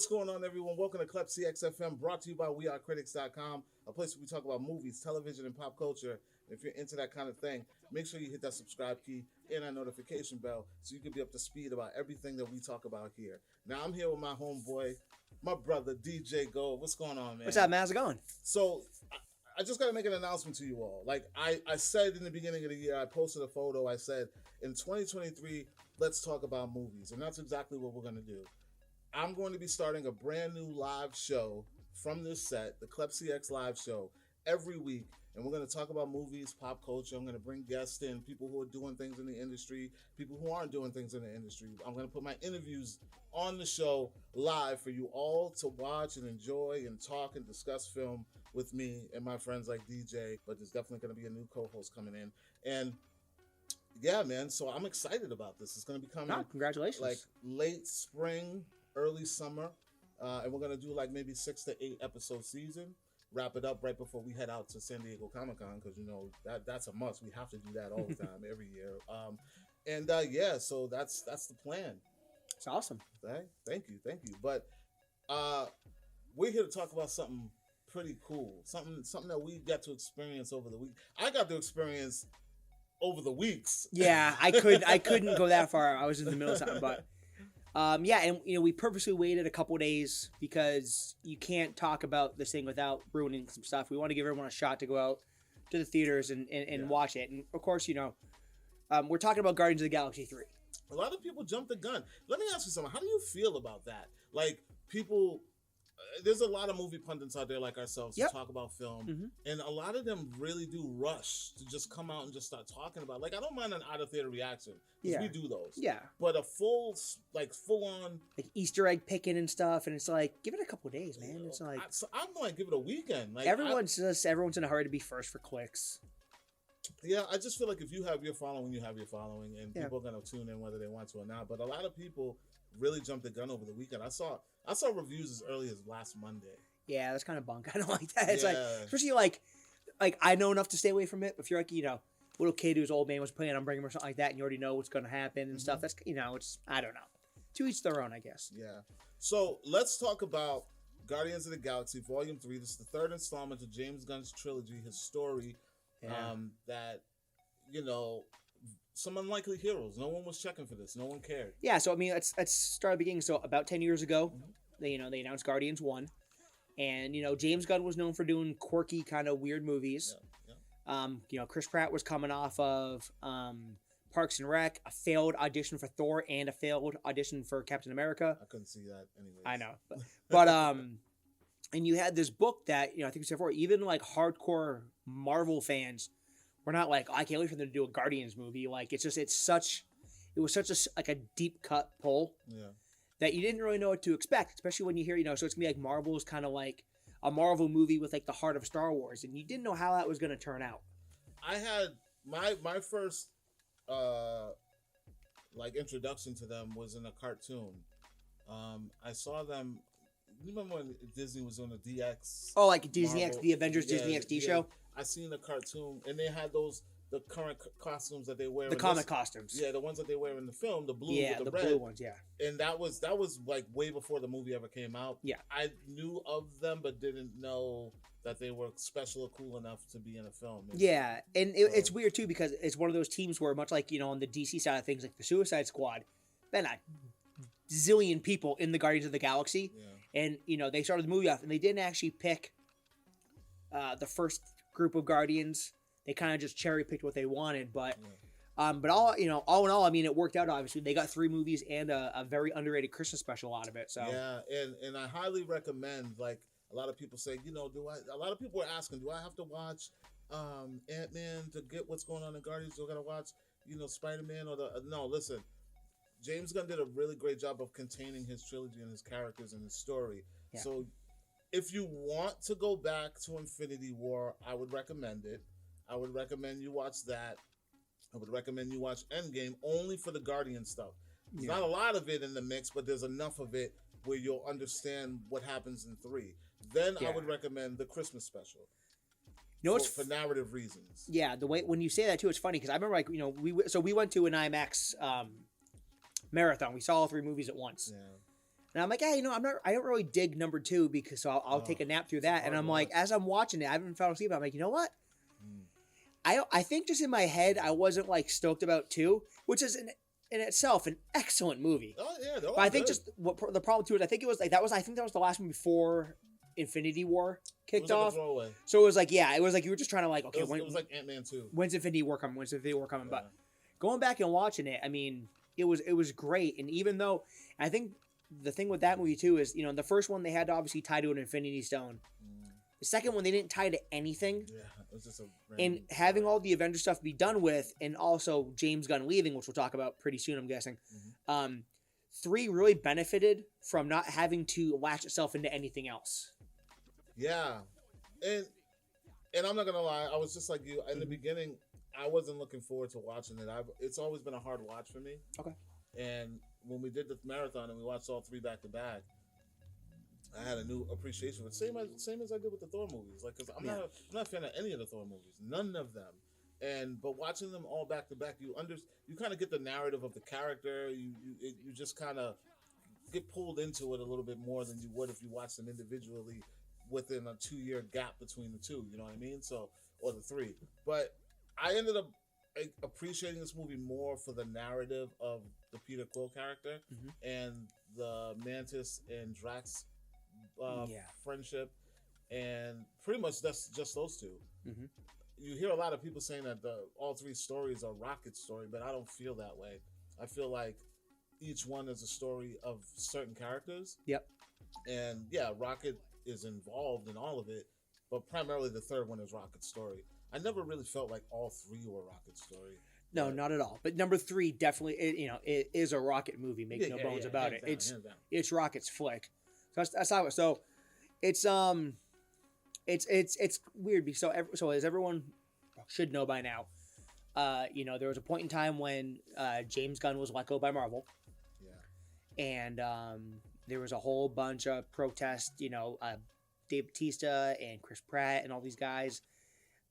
what's going on, everyone? Welcome to Klepcx FM, brought to you by CritiX.com, a place where we talk about movies, television, and pop culture. If you're into that kind of thing, make sure you hit that subscribe key and that notification bell so you can be up to speed about everything that we talk about here. Now, I'm here with my homeboy, my brother, DJ Gold. What's going on, man? What's up, man? How's it going? So, I just got to make an announcement to you all. Like I said in the beginning of the year, I posted a photo. I said, in 2023, let's talk about movies. And that's exactly what we're going to do. I'm going to be starting a brand new live show from this set, the Klepcx live show, every week. And we're going to talk about movies, pop culture. I'm going to bring guests in, people who are doing things in the industry, people who aren't doing things in the industry. I'm going to put my interviews on the show live for you all to watch and enjoy and talk and discuss film with me and my friends like DJ. But there's definitely going to be a new co-host coming in. And yeah, man, so I'm excited about this. It's going to be coming. Oh, congratulations. Like late spring, early summer. And we're going to do like maybe 6 to 8 episode season. Wrap it up right before we head out to San Diego Comic-Con, because you know that's a must. We have to do that all the time, every year. Yeah, so that's the plan. It's awesome. Okay? Thank you. But we're here to talk about something pretty cool, something that we got to experience over the week. I got to experience over the weeks. Yeah, I couldn't go that far. I was in the middle of something, but. Yeah, and we purposely waited a couple days because you can't talk about this thing without ruining some stuff. We want to give everyone a shot to go out to the theaters and watch it. And of course, we're talking about Guardians of the Galaxy 3. A lot of people jumped the gun. Let me ask you something. How do you feel about that? Like, people, there's a lot of movie pundits out there like ourselves who talk about film, and a lot of them really do rush to just come out and just start talking about. Like, I don't mind an out of theater reaction because we do those. Yeah, but a full on like Easter egg picking and stuff, and it's like, give it a couple days, man. It's like I'm like, give it a weekend. Like everyone's in a hurry to be first for clicks. Yeah, I just feel like if you have your following, you have your following, and people are gonna tune in whether they want to or not. But a lot of people really jumped the gun over the weekend. I saw reviews as early as last Monday. Yeah, that's kind of bunk. I don't like that. It's like, especially like I know enough to stay away from it. But if you're like, little kid whose old man was planning on bringing him or something like that, and you already know what's going to happen and stuff, that's, it's, I don't know. To each their own, I guess. Yeah. So let's talk about Guardians of the Galaxy Volume 3. This is the third installment of James Gunn's trilogy, his story, that, some unlikely heroes. No one was checking for this. No one cared. Yeah, so I mean, let's start at the beginning. So about 10 years ago, they announced Guardians 1. And, James Gunn was known for doing quirky, kind of weird movies. Yeah. Chris Pratt was coming off of Parks and Rec, a failed audition for Thor, and a failed audition for Captain America. I couldn't see that anyway. I know. But and you had this book that, I think we said before, even like hardcore Marvel fans were not like, I can't wait for them to do a Guardians movie. Like, it was such a deep cut pull. Yeah. That you didn't really know what to expect, especially when you hear, so it's going to be like Marvel is kind of like a Marvel movie with like the heart of Star Wars, and you didn't know how that was going to turn out. I had my first introduction to them was in a cartoon. I saw them. You remember when Disney was on the DX? Oh, like Disney Marvel, X, the Avengers Disney XD show. I seen the cartoon, and they had the current costumes that they wear. The comic costumes. Yeah, the ones that they wear in the film, the blue with the red. Blue ones, yeah. And that was like way before the movie ever came out. Yeah. I knew of them, but didn't know that they were special or cool enough to be in a film. Yeah, and it's weird too because it's one of those teams where, much like, on the DC side of things, like the Suicide Squad, been a zillion people in the Guardians of the Galaxy. Yeah. And, they started the movie off, and they didn't actually pick the first group of Guardians. They kind of just cherry picked what they wanted, but all in all, I mean, it worked out. Obviously, they got 3 movies and a very underrated Christmas special out of it. So yeah, and I highly recommend. Like, a lot of people say, a lot of people are asking, do I have to watch Ant-Man to get what's going on in Guardians? Do I gotta watch Spider-Man or no? Listen, James Gunn did a really great job of containing his trilogy and his characters and his story. Yeah. So if you want to go back to Infinity War, I would recommend it. I would recommend you watch that. I would recommend you watch Endgame only for the Guardian stuff. There's not a lot of it in the mix, but there's enough of it where you'll understand what happens in 3. Then I would recommend the Christmas special. For narrative reasons. Yeah, the way when you say that too, it's funny because I remember we went to an IMAX marathon. We saw all 3 movies at once. Yeah. And I'm like, yeah, I don't really dig number 2 because so I'll take a nap through that. And I'm like, as I'm watching it, I haven't fallen asleep. I'm like, you know what? I think just in my head, I wasn't like stoked about 2, which is in itself an excellent movie. Oh yeah, but I think just what the problem too is I think it was like that was the last one before Infinity War kicked off. So it was like it was like you were just trying to like, okay, it was like Ant-Man 2. When's Infinity War coming? Yeah. But going back and watching it, I mean, it was great. And even though I think the thing with that movie too is, the first one they had to obviously tie to an Infinity Stone. The second one they didn't tie to anything. Yeah, it was just and having all the Avengers stuff be done with, and also James Gunn leaving, which we'll talk about pretty soon, I'm guessing. 3 really benefited from not having to latch itself into anything else. Yeah, and I'm not gonna lie, I was just like you in the beginning. I wasn't looking forward to watching it. It's always been a hard watch for me. Okay. And when we did the marathon and we watched all 3 back to back, I had a new appreciation for it. Same as I did with the Thor movies. Like, cause I'm not a fan of any of the Thor movies, none of them. But watching them all back to back, you kind of get the narrative of the character. You just kind of get pulled into it a little bit more than you would if you watched them individually within a 2-year gap between the 2. You know what I mean? So, or the 3. But I ended up appreciating this movie more for the narrative of the Peter Quill character and the Mantis and Drax friendship, and pretty much that's just those 2. You hear a lot of people saying that all 3 stories are Rocket's story, but I don't feel that way. I feel like each one is a story of certain characters. Yep. And yeah, Rocket is involved in all of it, but primarily the third one is Rocket's story. I never really felt like all 3 were Rocket's story. No, not at all. But number 3 definitely, it is a Rocket movie. Make no bones about it. It's Rocket's flick. So that's how it. So it's weird because so as everyone should know by now, there was a point in time when James Gunn was let go by Marvel. Yeah. And there was a whole bunch of protests. Dave Bautista and Chris Pratt and all these guys.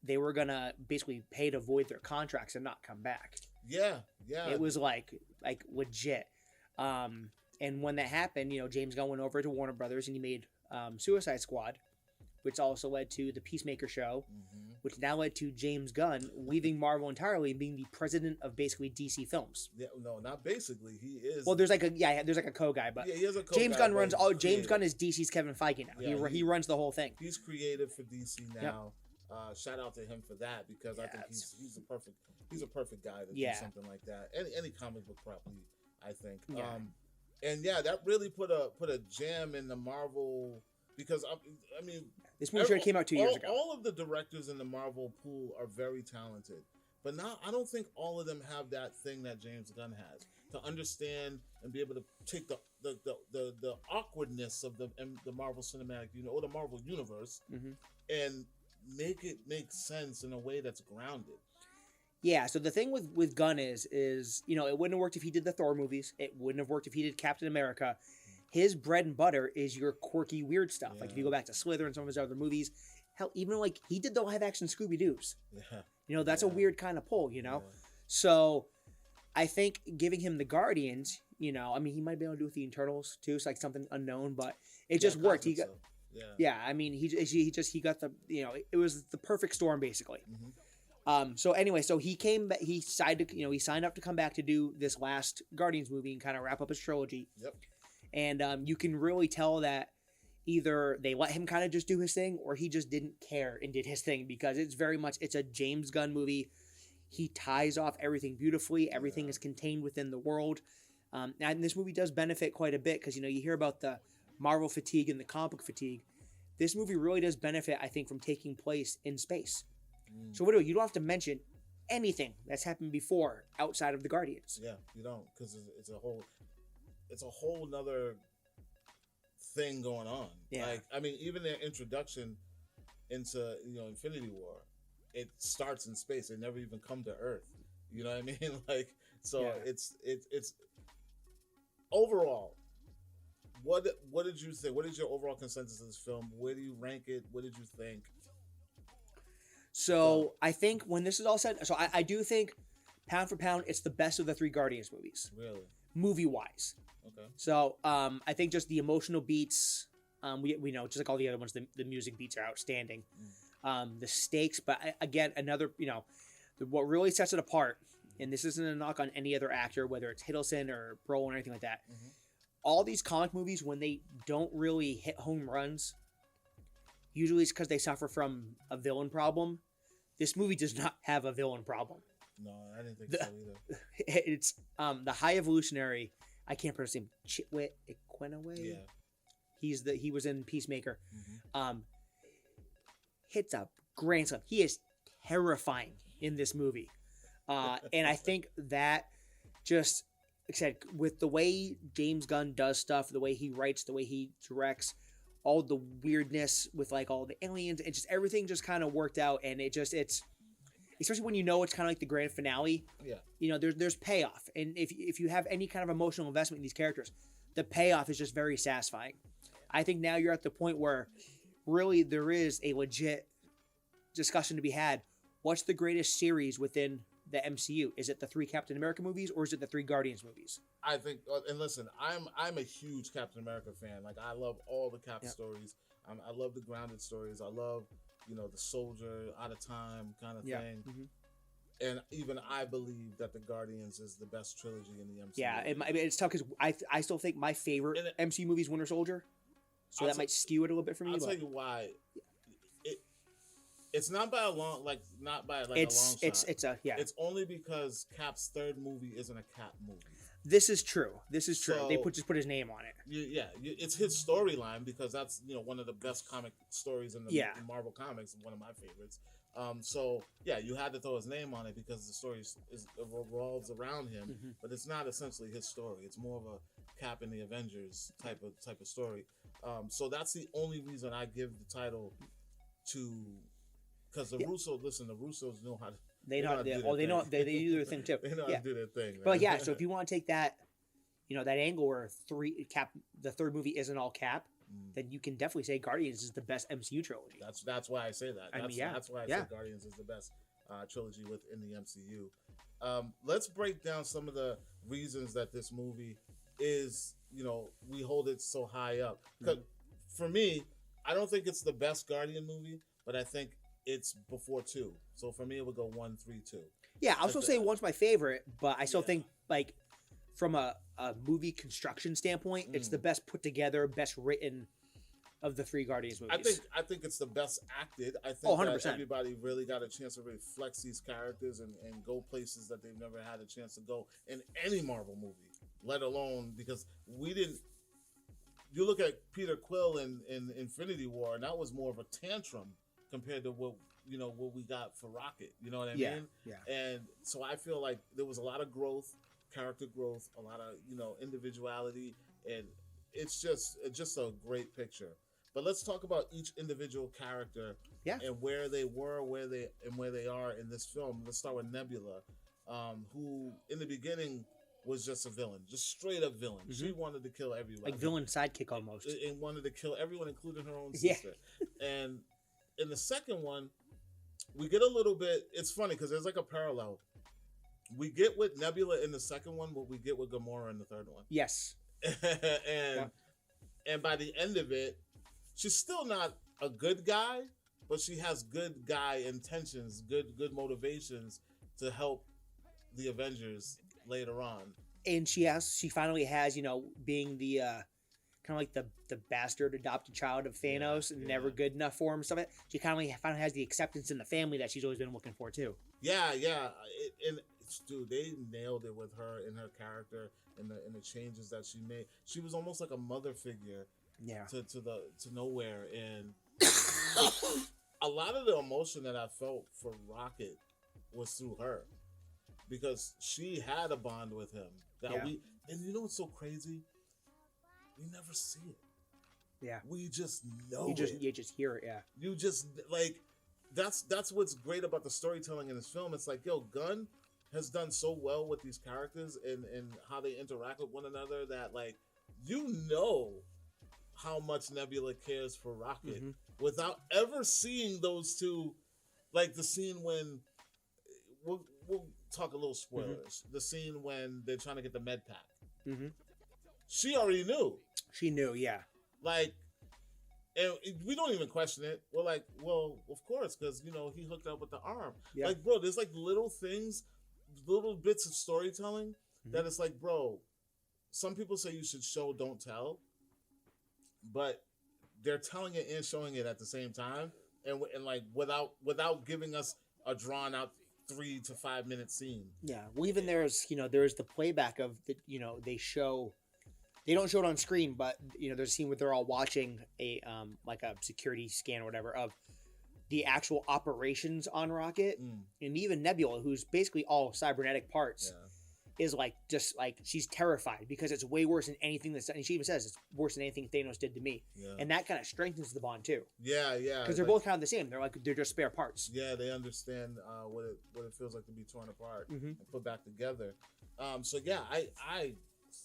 They were gonna basically pay to void their contracts and not come back. Yeah. It was like legit. And when that happened, James Gunn went over to Warner Brothers and he made Suicide Squad, which also led to the Peacemaker show, which now led to James Gunn leaving Marvel entirely and being the president of basically DC Films. Yeah, no, not basically. He is. Well, there's like a co-guy, but he is a co-guy. James Gunn runs all. James Gunn is DC's Kevin Feige now. Yeah, he runs the whole thing. He's creative for DC now. Yep. Shout out to him for that because I think he's a perfect guy to do something like that. Any comic book property, I think. Yeah. And that really put a jam in the Marvel because I mean this movie came out 2 years ago. All of the directors in the Marvel pool are very talented, but now I don't think all of them have that thing that James Gunn has to understand and be able to take the awkwardness of the Marvel Cinematic or the Marvel Universe and make it make sense in a way that's grounded. Yeah, so the thing with Gunn is it wouldn't have worked if he did the Thor movies. It wouldn't have worked if he did Captain America. His bread and butter is your quirky, weird stuff. Yeah. Like if you go back to Slither and some of his other movies, hell, even like he did the live action Scooby-Doos. Yeah. That's a weird kind of pull, Yeah. So I think giving him the Guardians, he might be able to do with the Eternals too. It's like something unknown, but it just worked. He got, he got the, it was the perfect storm basically. So anyway, so he signed up to come back to do this last Guardians movie and kind of wrap up his trilogy. Yep. And you can really tell that either they let him kind of just do his thing or he just didn't care and did his thing because it's a James Gunn movie. He ties off everything beautifully. Everything is contained within the world. And this movie does benefit quite a bit because, you hear about the Marvel fatigue and the comic book fatigue. This movie really does benefit, I think, from taking place in space. So what do you don't have to mention anything that's happened before outside of the Guardians. Yeah, you don't, because it's a whole nother thing going on. Yeah. Like, I mean, even their introduction into Infinity War, it starts in space. They never even come to Earth. You know what I mean? Like, so it's overall. What did you think? What is your overall consensus of this film? Where do you rank it? What did you think? So I think when this is all said, I do think pound for pound, it's the best of the three Guardians movies. Really? Movie wise. Okay. So I think just the emotional beats, we know just like all the other ones, the music beats are outstanding. The stakes, but again, another what really sets it apart, and this isn't a knock on any other actor, whether it's Hiddleston or Brolin or anything like that. All these comic movies, when they don't really hit home runs, usually it's because they suffer from a villain problem. This movie does not have a villain problem. No, I didn't think so either. It's the High Evolutionary. I can't pronounce him. Chitwit Equinaway. Yeah. He was in Peacemaker. Hits a grand slam. He is terrifying in this movie. And I think that just, like I said, with the way James Gunn does stuff, the way he writes, the way he directs, all the weirdness with like all the aliens, and just everything just kind of worked out. And it's especially when it's kind of like the grand finale. Yeah. There's payoff. And if you have any kind of emotional investment in these characters, the payoff is just very satisfying. I think now you're at the point where really there is a legit discussion to be had. What's the greatest series within the MCU? Is it the 3 Captain America movies, or is it the 3 Guardians movies? I think, and listen, I'm a huge Captain America fan. Like, I love all the Cap stories. I love the grounded stories. I love, the soldier out of time kind of thing. And even I believe that the Guardians is the best trilogy in the MCU. Yeah, it's tough because I still think my favorite MCU movie is Winter Soldier. So that might skew it a little bit for me. I'll tell you why. It's not by a long, not by a long shot. It's only because Cap's 3rd movie isn't a Cap movie. This is true. So, they just put his name on it. It's his storyline because that's one of the best comic stories in the Marvel comics, one of my favorites. You had to throw his name on it because the story revolves around him, but it's not essentially his story. It's more of a Cap and the Avengers type of story. So that's the only reason I give the title to, because the Russos know how to. They do their thing too. They know how to do their thing. Man. But so if you want to take that, that angle where the 3rd movie isn't all Cap, then you can definitely say Guardians is the best MCU trilogy. That's why I say that. That's why I say Guardians is the best trilogy within the MCU. Let's break down some of the reasons that this movie is, we hold it so high up. Because for me, I don't think it's the best Guardian movie, but I think it's before 2. So for me, it would go 1, 3, 2. Yeah, I'll still say 1's my favorite, but I still think, like, from a movie construction standpoint, it's the best put together, best written of the 3 Guardians movies. I think it's the best acted. I think 100%. that everybody really got a chance to really flex these characters and go places that they've never had a chance to go in any Marvel movie, let alone because we didn't. You look at Peter Quill in Infinity War, and that was more of a tantrum compared to what we got for Rocket. You know what I mean? Yeah. And so I feel like there was a lot of growth, character growth, a lot of individuality, and it's just a great picture. But let's talk about each individual character and where they were, where they are in this film. Let's start with Nebula, who in the beginning was just a villain, just straight up villain. She wanted to kill everyone, like villain sidekick almost, and wanted to kill everyone, including her own sister. And in the second one, we get a little bit. It's funny because there's like a parallel. We get with Nebula in the second one what we get with Gamora in the third one. Yes. And by the end of it, she's still not a good guy, but she has good guy intentions, good motivations to help the Avengers later on. And she finally has, being the kind of like the bastard adopted child of Thanos and never good enough for him and stuff like that. She finally has the acceptance in the family that she's always been looking for too. Yeah. Dude, they nailed it with her and her character and the changes that she made. She was almost like a mother figure. Yeah. To nowhere, and a lot of the emotion that I felt for Rocket was through her because she had a bond with him and you know what's so crazy? We never see it. Yeah. We just know you just hear it. Yeah. You just like that's what's great about the storytelling in this film. It's like, Gunn has done so well with these characters and how they interact with one another that like how much Nebula cares for Rocket without ever seeing those two, like the scene when we'll talk a little spoilers. The scene when they're trying to get the med pack. she already knew. She knew, yeah. Like, and we don't even question it. We're like, well, of course, because, you know, he hooked up with the arm. Yeah. Like, bro, there's like little things, little bits of storytelling that it's like, bro, some people say you should show, don't tell. But they're telling it and showing it at the same time. And like, without giving us a drawn out 3 to 5 minute scene. Yeah. Well, even there's the playback of the, they don't show it on screen, but there's a scene where they're all watching a like a security scan or whatever of the actual operations on Rocket, and even Nebula, who's basically all cybernetic parts, is like just like she's terrified because it's way worse than anything that's. And she even says it's worse than anything Thanos did to me, and that kind of strengthens the bond too. Yeah, because they're both kind of the same. They're just spare parts. Yeah, they understand what it feels like to be torn apart and put back together. So yeah, I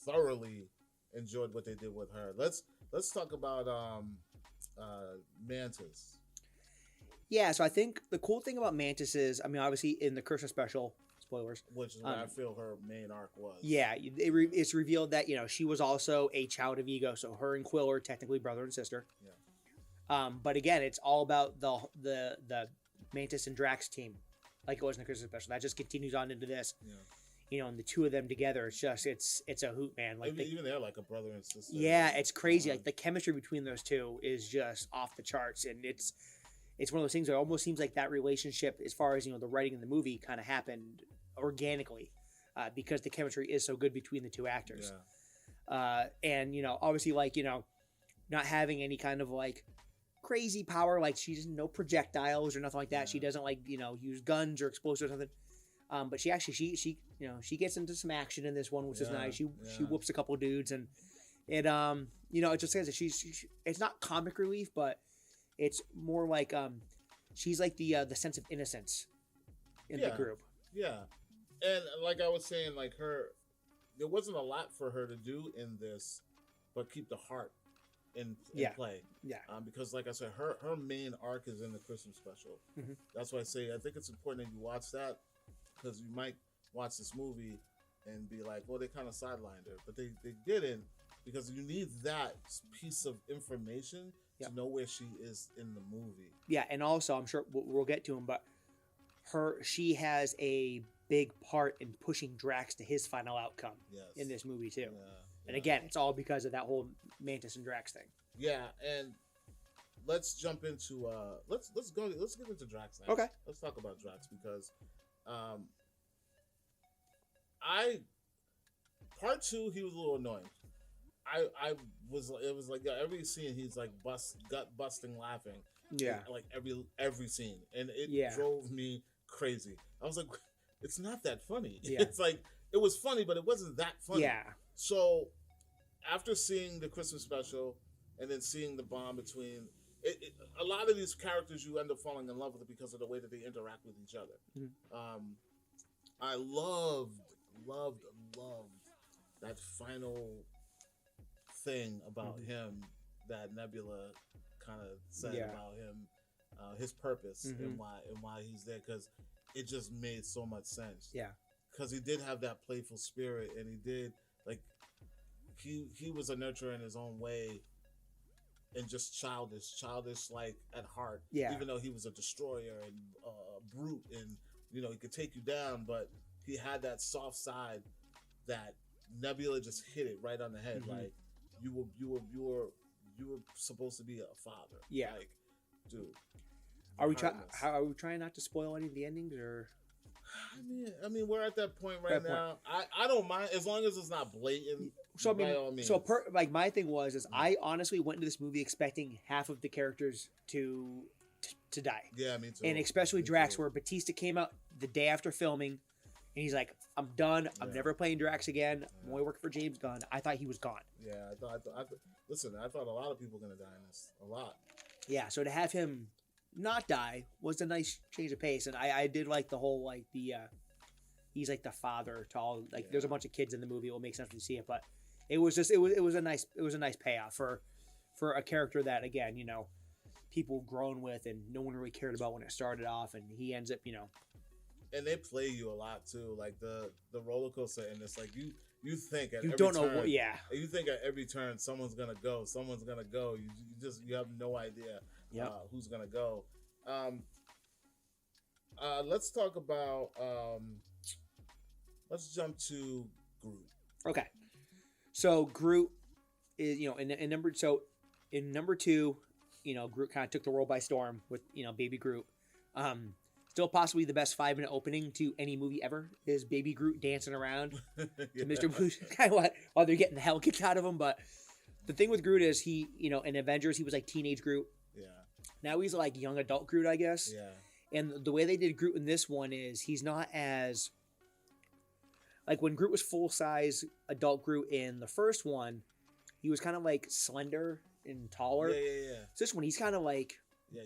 thoroughly enjoyed what they did with her. Let's talk about Mantis. Yeah, so I think the cool thing about Mantis is, I mean, obviously in the Christmas special, spoilers, which is what I feel her main arc was. Yeah, it's revealed that she was also a child of Ego, so her and Quill are technically brother and sister. Yeah. But again, it's all about the Mantis and Drax team, like it was in the Christmas special. That just continues on into this. Yeah. And the two of them together, it's a hoot, man. Like even they're like a brother and sister. Yeah, it's crazy. Like the chemistry between those two is just off the charts, and it's one of those things that almost seems like that relationship, as far as the writing in the movie, kind of happened organically, because the chemistry is so good between the two actors. Yeah. And obviously, like not having any kind of like crazy power, like she doesn't no projectiles or nothing like that. Yeah. She doesn't like use guns or explosives or something. But she actually she gets into some action in this one, which is nice. She whoops a couple dudes, and it it just says that she's it's not comic relief, but it's more like she's like the sense of innocence in the group. Yeah, and like I was saying, like there wasn't a lot for her to do in this, but keep the heart in play. Yeah. Because like I said, her main arc is in the Christmas special. Mm-hmm. That's why I say I think it's important that you watch that. Because you might watch this movie and be like, well, they kind of sidelined her. But they didn't, because you need that piece of information to know where she is in the movie. Yeah, and also, I'm sure we'll get to him, but she has a big part in pushing Drax to his final outcome in this movie, too. Yeah, and again, it's all because of that whole Mantis and Drax thing. Yeah, and let's jump into, let's get into Drax now. Okay. Let's talk about Drax, because... part 2, he was a little annoying. It was like every scene he's like gut busting laughing. Yeah, like every scene, and it drove me crazy. I was like, it's not that funny. Yeah. It's like it was funny, but it wasn't that funny. Yeah. So after seeing the Christmas special and then seeing the bond between a lot of these characters, you end up falling in love with it because of the way that they interact with each other. Mm-hmm. I loved that final thing about him that Nebula kind of said about him, his purpose and why he's there, because it just made so much sense. Yeah, because he did have that playful spirit, and he did like he was a nurturer in his own way. And just childish like at heart. Yeah. Even though he was a destroyer and a brute, and he could take you down, but he had that soft side that Nebula just hit it right on the head. Mm-hmm. Like you were supposed to be a father. Yeah. Like, dude. Are we trying not to spoil any of the endings, or? I mean, we're at that point right now. I don't mind as long as it's not blatant. So by all means. So my thing was I honestly went into this movie expecting half of the characters to die. Yeah, me too. And especially Drax, where Batista came out the day after filming, and he's like, "I'm done. I'm never playing Drax again. I'm only working for James Gunn." I thought he was gone. Yeah, I thought. Listen, I thought a lot of people were gonna die in this. A lot. Yeah, so to have him not die was a nice change of pace, and I did like the whole like the he's like the father to all, like there's a bunch of kids in the movie. It will make sense when you see it, but it was a nice payoff for a character that, again, people grown with and no one really cared about when it started off, and he ends up and they play you a lot too, like the roller coaster, and it's like you think at You every don't turn, know what. Yeah. You think at every turn someone's gonna go. You have no idea who's gonna go. Let's talk about. Let's jump to Groot. Okay. So Groot is in number two, Groot kind of took the world by storm with Baby Groot. Still possibly the best 5-minute opening to any movie ever is Baby Groot dancing around to Mr. Blue while they're getting the hell kicked out of him. But the thing with Groot is he, in Avengers he was like teenage Groot. Yeah. Now he's like young adult Groot, I guess. Yeah. And the way they did Groot in this one is he's not as like when Groot was full size adult Groot in the first one, he was kind of like slender and taller. Yeah. So this one he's kind of like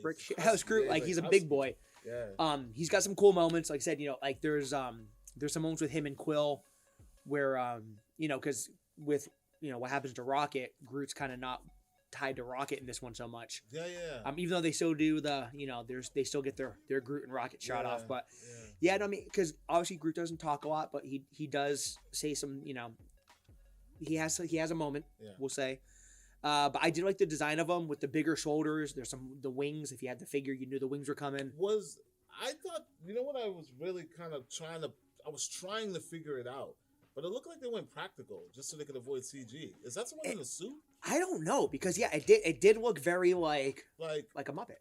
brick shit husky, house Groot, like he's a big boy. Yeah. He's got some cool moments. Like I said, like there's some moments with him and Quill where because with what happens to Rocket, Groot's kind of not tied to Rocket in this one so much. Yeah. Even though they still do they still get their Groot and Rocket shot off, but because obviously Groot doesn't talk a lot, but he does say some, he has a moment, we'll say. But I did like the design of them with the bigger shoulders. There's the wings. If you had the figure, you knew the wings were coming. I thought, what I was really kind of trying to figure it out, but it looked like they went practical just so they could avoid CG. Is that someone in a suit? I don't know because it did look very like a Muppet.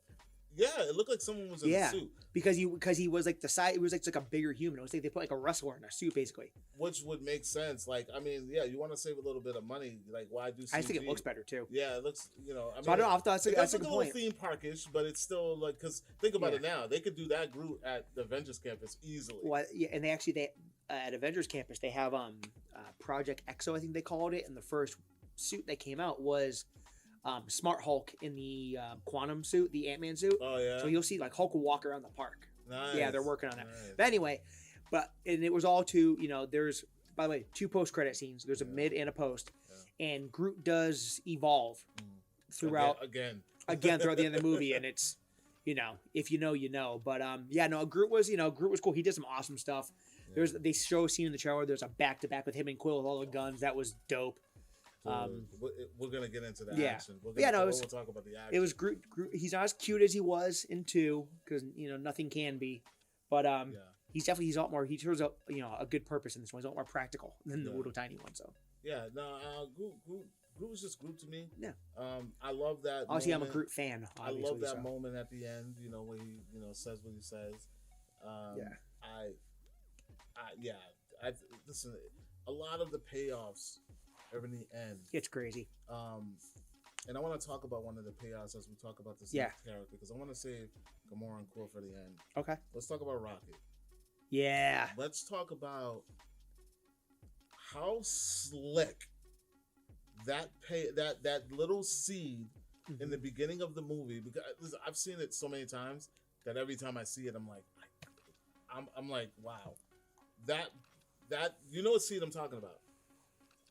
Yeah, it looked like someone was in a suit. Because he was like the size. It was like a bigger human. It was like they put like a wrestler in a suit, basically. Which would make sense. You want to save a little bit of money. Like, why do CG? I think it looks better too. Yeah, it looks. So I don't know. That's a good little point. theme parkish, but it's still like because think about it now. They could do that Groot at the Avengers campus easily. Well, yeah, and they at Avengers campus they have Project Exo, I think they called it, and the first suit that came out was Smart Hulk in the quantum suit, the Ant-Man suit. Oh yeah. So you'll see like Hulk will walk around the park. Nice. Yeah, they're working on that. Nice. But anyway, and it was all to there's, by the way, 2 post-credit scenes. There's a mid and a post, and Groot does evolve throughout again throughout the end of the movie, and it's if you know you know. But Groot was cool. He did some awesome stuff. They show a scene in the trailer. There's a back-to-back with him and Quill with all the guns. That was dope. We're gonna get into the action. We'll talk about the action. It was Groot. He's not as cute as he was in 2 because nothing can be, but he's a lot more. He serves a good purpose in this one. He's a lot more practical than the little tiny one. So Groot was just Groot to me. Yeah. I love that. Obviously, I'm a Groot fan. I love that moment at the end. Where he says what he says. Listen. A lot of the payoffs are in the end. It's crazy. And I want to talk about one of the payoffs as we talk about this character because I want to save Gamora and Quill for the end. Okay. Let's talk about Rocket. Yeah. Let's talk about how slick that little seed in the beginning of the movie, because listen, I've seen it so many times that every time I see it, I'm like, wow, that what seed I'm talking about.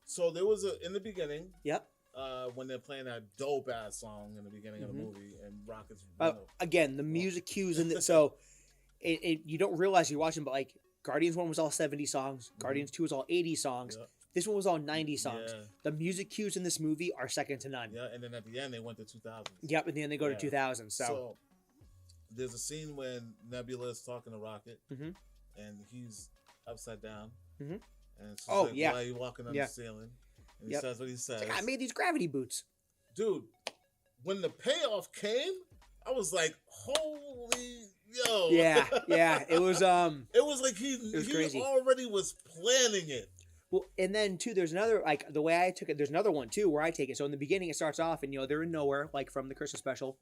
So there was in the beginning. Yep. When they're playing that dope ass song in the beginning of the movie, and Rocket's again the music cues in so it you don't realize you're watching, but like Guardians 1 was all 70 songs, Guardians 2 was all 80 songs. Yep. This one was all 90 songs. Yeah. The music cues in this movie are second to none. Yeah, and then at the end they went to 2000. Yep, at the end they go to 2000. So there's a scene when Nebula is talking to Rocket, and he's upside down. And she's like, why are you walking on the ceiling? And he says what he says. Like, I made these gravity boots. Dude, when the payoff came, I was like, holy yo. Yeah. It was it was like he crazy. Already was planning it. Well, and then too, there's another, like the way I took it, there's another one too where I take it. So in the beginning it starts off and they're in nowhere, like from the Christmas special.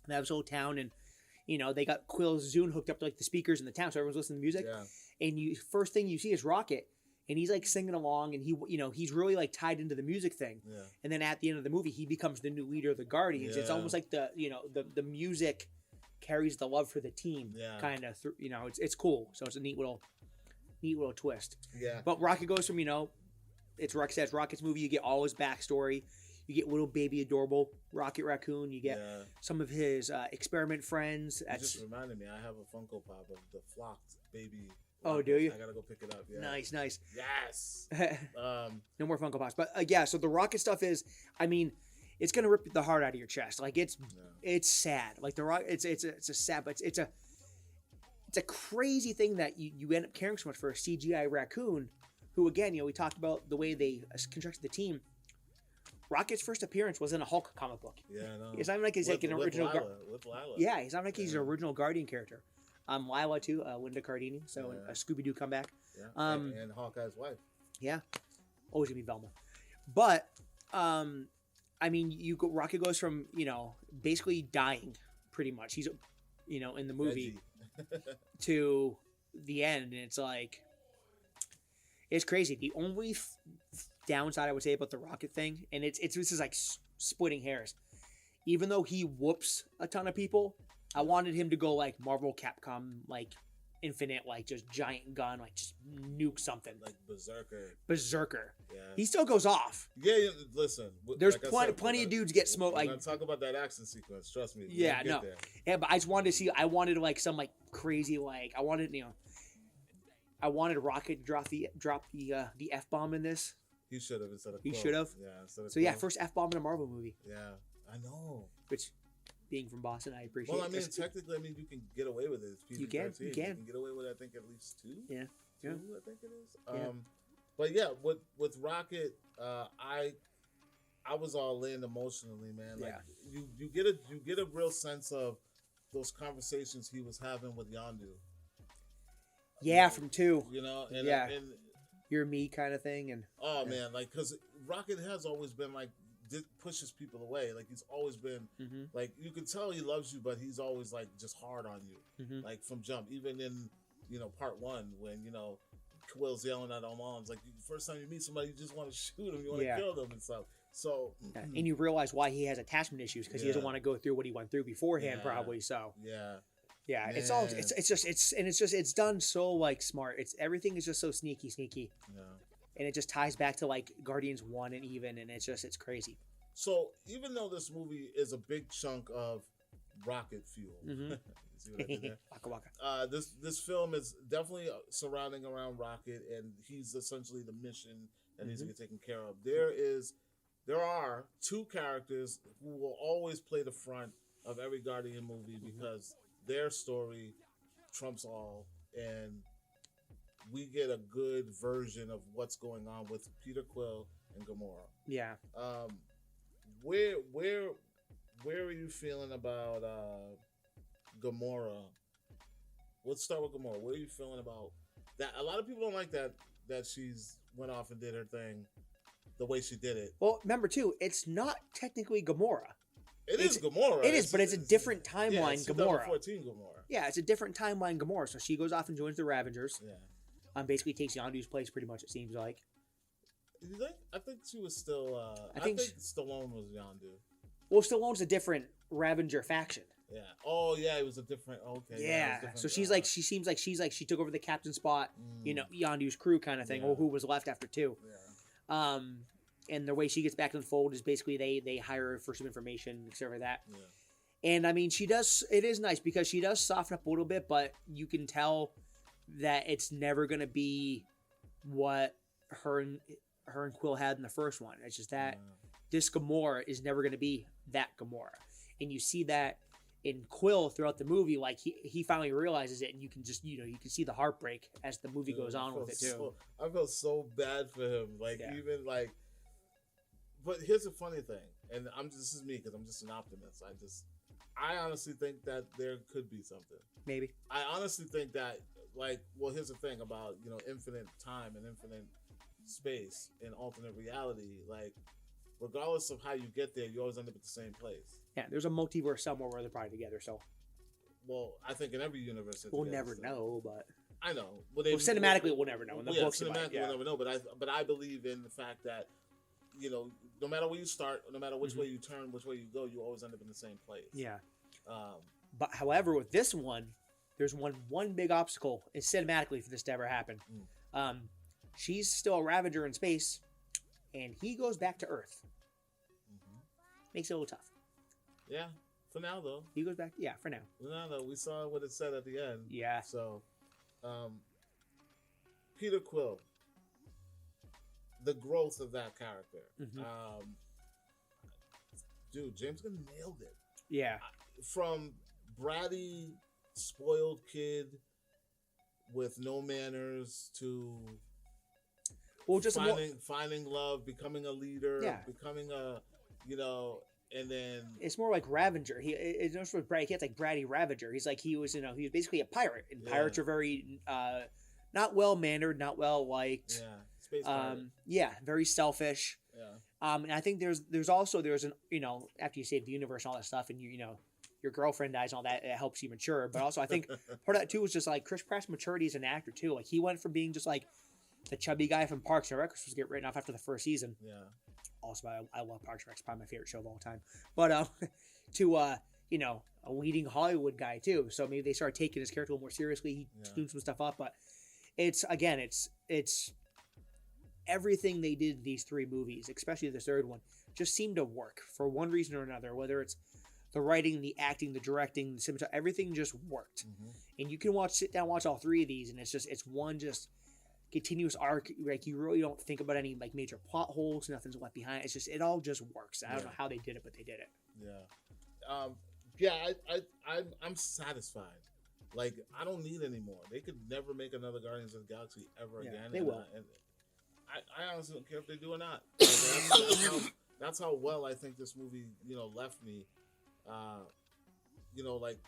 They have this whole town and they got Quill's Zune hooked up to like the speakers in the town, so everyone's listening to music. Yeah. And first thing you see is Rocket. And he's like singing along, and he's really like tied into the music thing. Yeah. And then at the end of the movie, he becomes the new leader of the Guardians. Yeah. It's almost like the music carries the love for the team, kind of. It's cool. So it's a neat little twist. Yeah. But Rocket goes from it's Rocket's movie. You get all his backstory. You get little baby adorable Rocket Raccoon. You get some of his experiment friends. It just reminded me, I have a Funko Pop of the flocked baby. Oh, do you? I gotta go pick it up. Yeah. Nice. Yes. No more Funko Pops, but yeah. So the Rocket stuff is, I mean, it's gonna rip the heart out of your chest. Like it's sad. Like the Rock, it's a sad, but it's a crazy thing that you end up caring so much for a CGI raccoon, who again, we talked about the way they constructed the team. Rocket's first appearance was in a Hulk comic book. Yeah, I know. It's not like he's like an original. With Lila. Yeah, he's not like he's an original Guardian character. Lila too, Linda Cardini. So a Scooby Doo comeback. Yeah. And Hawkeye's wife. Yeah, always gonna be Velma. But I mean, Rocket goes from basically dying, pretty much. He's in the movie to the end, and it's like it's crazy. The only downside I would say about the Rocket thing, and this is like splitting hairs. Even though he whoops a ton of people, I wanted him to go like Marvel Capcom, like Infinite, like just giant gun, like just nuke something. Like Berserker. Yeah. He still goes off. Yeah, listen. There's plenty of dudes get smoked. Like, talk about that action sequence. Trust me. Yeah, no. Yeah, but I just wanted to see. I wanted like some like crazy like. I wanted I wanted Rocket to drop the F-bomb in this. He should have instead of. He should have. Yeah. So yeah, first F-bomb in a Marvel movie. Yeah, I know. Which, being from Boston, I appreciate. Well, I mean, technically, you can get away with it. It's you can. You can get away with, I think, at least 2. Yeah. Two, I think it is. Yeah. But yeah, with Rocket, I was all in emotionally, man. Like you get a real sense of those conversations he was having with Yondu. Yeah, from 2. And you're me kind of thing, and man, like because Rocket has always been like pushes people away. Like he's always been like you can tell he loves you, but he's always like just hard on you, like from jump. Even in part 1 when Quill's yelling at Oman's like the first time you meet somebody, you just want to shoot him, you want to kill them and stuff. So and you realize why he has attachment issues because he doesn't want to go through what he went through beforehand, probably. So yeah, man. it's done so like smart. Everything is just so sneaky, and it just ties back to like Guardians 1 and even, and it's crazy. So even though this movie is a big chunk of Rocket fuel. See what I did there? Waka waka. This film is definitely surrounding around Rocket, and he's essentially the mission that needs to get taken care of. There are 2 characters who will always play the front of every Guardian movie because their story trumps all, and we get a good version of what's going on with Peter Quill and Gamora. Yeah. Where are you feeling about Gamora? Let's start with Gamora. Where are you feeling about that? A lot of people don't like that she's went off and did her thing the way she did it. Well, remember too, it's not technically Gamora. It's Gamora. It is, but it's a different timeline it's Gamora. 2014 Gamora. Yeah, it's a different timeline Gamora. So she goes off and joins the Ravengers. Yeah. Basically takes Yondu's place pretty much, it seems like. You think? I think she was still I think Stallone was Yondu. Well, Stallone's a different Ravenger faction. Yeah. Oh yeah, it was a different okay. Yeah. So she seems like she took over the captain spot, Yondu's crew kind of thing, or who was left after 2. Yeah. And the way she gets back in the fold is basically they hire her for some information, etc. like that. Yeah. And I mean, it is nice because she does soften up a little bit, but you can tell that it's never going to be what her and Quill had in the first one. It's just that this Gamora is never going to be that Gamora. And you see that in Quill throughout the movie, like he finally realizes it, and you can just you can see the heartbreak as the movie goes on with it too. I feel so bad for him, even like. But here's the funny thing, and this is me because I'm just an optimist. I honestly think that there could be something. Maybe. I honestly think that here's the thing about infinite time and infinite space and alternate reality. Like, regardless of how you get there, you always end up at the same place. Yeah, there's a multiverse somewhere where they're probably together. So, well, I think in every universe we'll never know, but I know. Cinematically, we'll never know. In the books, cinematically, we'll never know. But I believe in the fact that no matter where you start, no matter which way you turn, which way you go, you always end up in the same place. Yeah. But however, with this one, there's one big obstacle cinematically for this to ever happen. She's still a Ravager in space, and he goes back to Earth. Makes it a little tough. Yeah, for now though. He goes back. Yeah, for now. For now though, we saw what it said at the end. Yeah. So, Peter Quill, the growth of that character. Dude, James Gunn nailed it. Yeah. From bratty, spoiled kid with no manners to just finding love, becoming a leader, becoming a, and then it's more like Ravager. It's not sort of Brad. He gets like Bratty Ravager. He's like he was basically a pirate, and pirates are very not well mannered, not well liked. Yeah, space pirate. Very selfish. Yeah. And I think there's an after you save the universe and all that stuff, and your girlfriend dies and all that, it helps you mature. But also I think part of that too was just like Chris Pratt's maturity as an actor too. Like he went from being just like the chubby guy from Parks and Rec, which was get written off after the first season. Yeah. Also, I love Parks and Rec. It's probably my favorite show of all time. But to a leading Hollywood guy too. So maybe they started taking his character a little more seriously. He tuned some stuff up, but it's everything they did in these three movies, especially the third one, just seemed to work for one reason or another. Whether it's the writing, the acting, the directing, the cinematography, everything just worked. And you can sit down, watch all three of these, and it's one just continuous arc. Like you really don't think about any like major plot holes. Nothing's left behind. It's just it all just works. I don't know how they did it, but they did it. I'm satisfied. Like I don't need any more. They could never make another Guardians of the Galaxy ever again. They will. I honestly don't care if they do or not. Like, that's how well I think this movie, left me. Like